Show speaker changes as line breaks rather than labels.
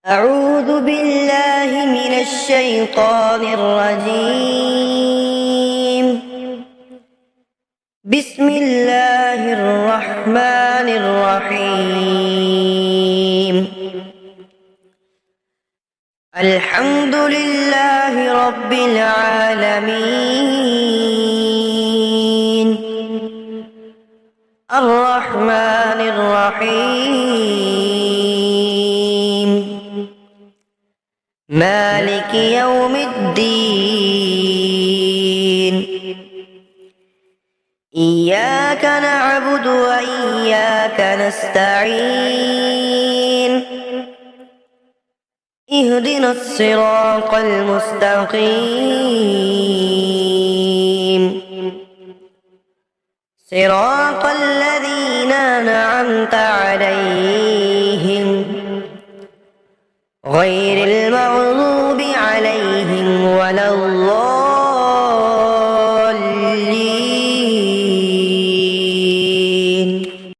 أعوذ بالله من الشيطان الرجيم. بسم الله الرحمن الرحيم. الحمد لله رب العالمين. الرحمن الرحيم. مالك يوم الدين. إياك نعبد وإياك نستعين. اهدنا الصراط المستقيم، صراط الذين أنعمت عليهم غير المغضوب